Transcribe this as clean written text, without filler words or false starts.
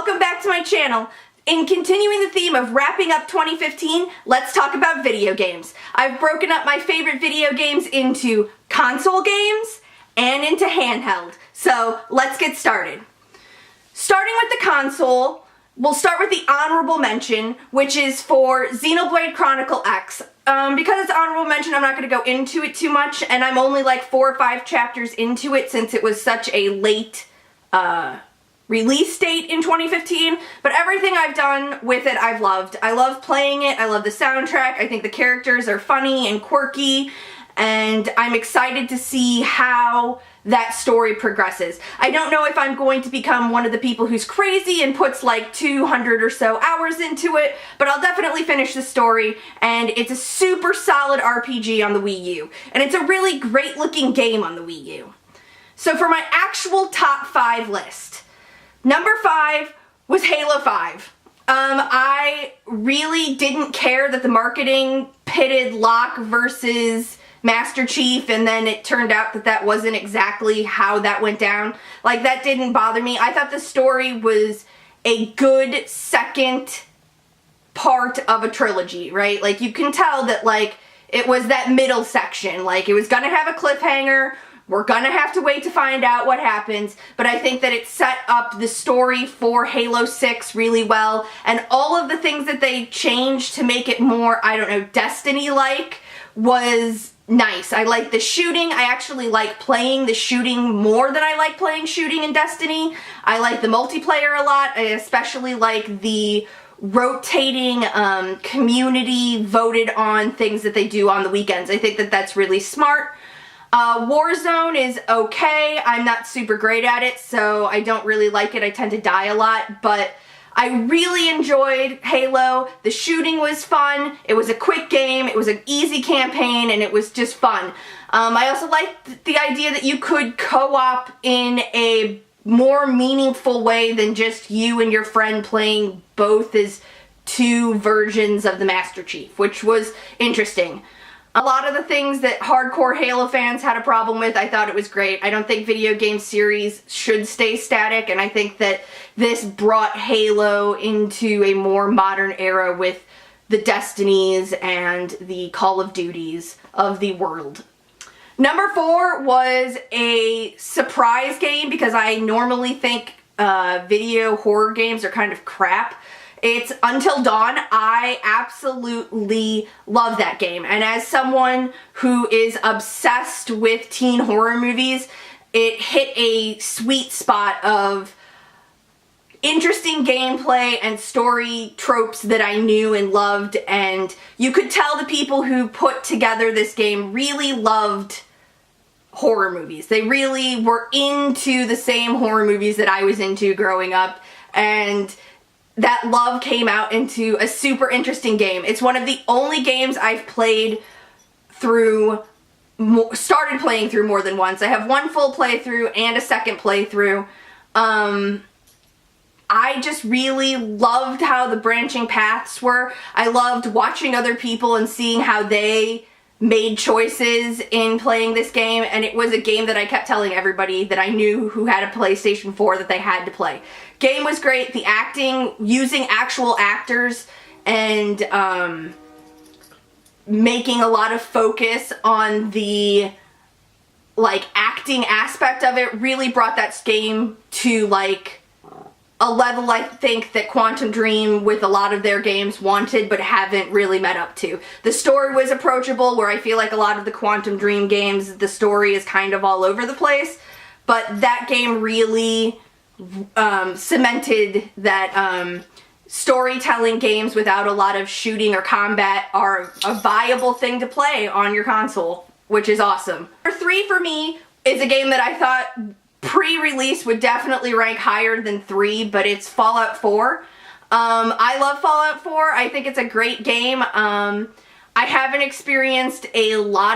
welcome back to my channel. In continuing the theme of wrapping up 2015, let's talk about video games. I've broken up my favorite video games into console games and into handheld. So let's get started. Starting with the console, we'll start with the honorable mention, which is for Xenoblade Chronicle X. Because it's honorable mention, I'm not going to go into it too much, and I'm only like 4 or 5 chapters into it since it was such a late release date in 2015, but everything I've done with it I've loved. I love playing it, I love the soundtrack, I think the characters are funny and quirky, and I'm excited to see how that story progresses. I don't know if I'm going to become one of the people who's crazy and puts like 200 or so hours into it, but I'll definitely finish the story, and it's a super solid RPG on the Wii U, and it's a really great looking game on the Wii U. So for my actual top 5 list, number 5 was Halo 5. I really didn't care that the marketing pitted Locke versus Master Chief, and then it turned out that that wasn't exactly how that went down. Like, that didn't bother me. I thought the story was a good second part of a trilogy, right? Like, you can tell that, like, it was that middle section. Like, it was gonna have a cliffhanger. We're gonna have to wait to find out what happens, but I think that it set up the story for Halo 6 really well, and all of the things that they changed to make it more, I don't know, Destiny-like was nice. I like the shooting. I actually like playing the shooting more than I like playing shooting in Destiny. I like the multiplayer a lot. I especially like the rotating community voted on things that they do on the weekends. I think that that's really smart. Warzone is okay. I'm not super great at it, so I don't really like it. I tend to die a lot, but I really enjoyed Halo. The shooting was fun. It was a quick game. It was an easy campaign, and it was just fun. I also liked the idea that you could co-op in a more meaningful way than just you and your friend playing both as 2 versions of the Master Chief, which was interesting. A lot of the things that hardcore Halo fans had a problem with, I thought it was great. I don't think video game series should stay static, and I think that this brought Halo into a more modern era with the Destinies and the Call of Duties of the world. Number 4 was a surprise game, because I normally think video horror games are kind of crap. It's Until Dawn. I absolutely love that game, and as someone who is obsessed with teen horror movies, it hit a sweet spot of interesting gameplay and story tropes that I knew and loved, and you could tell the people who put together this game really loved horror movies. They really were into the same horror movies that I was into growing up, and that love came out into a super interesting game. It's one of the only games I've played through, started playing through more than once. I have 1 full playthrough and a second playthrough. I just really loved how the branching paths were. I loved watching other people and seeing how they made choices in playing this game, and it was a game that I kept telling everybody that I knew who had a PlayStation 4 that they had to play. Game was great. The acting, using actual actors and making a lot of focus on the like acting aspect of it really brought that game to like a level I think that Quantum Dream with a lot of their games wanted but haven't really met up to. The story was approachable, where I feel like a lot of the Quantum Dream games, the story is kind of all over the place, but that game really cemented that storytelling games without a lot of shooting or combat are a viable thing to play on your console, which is awesome. Number 3 for me is a game that I thought pre-release would definitely rank higher than 3, but it's Fallout 4. I love Fallout 4. I think it's a great game. I haven't experienced a lot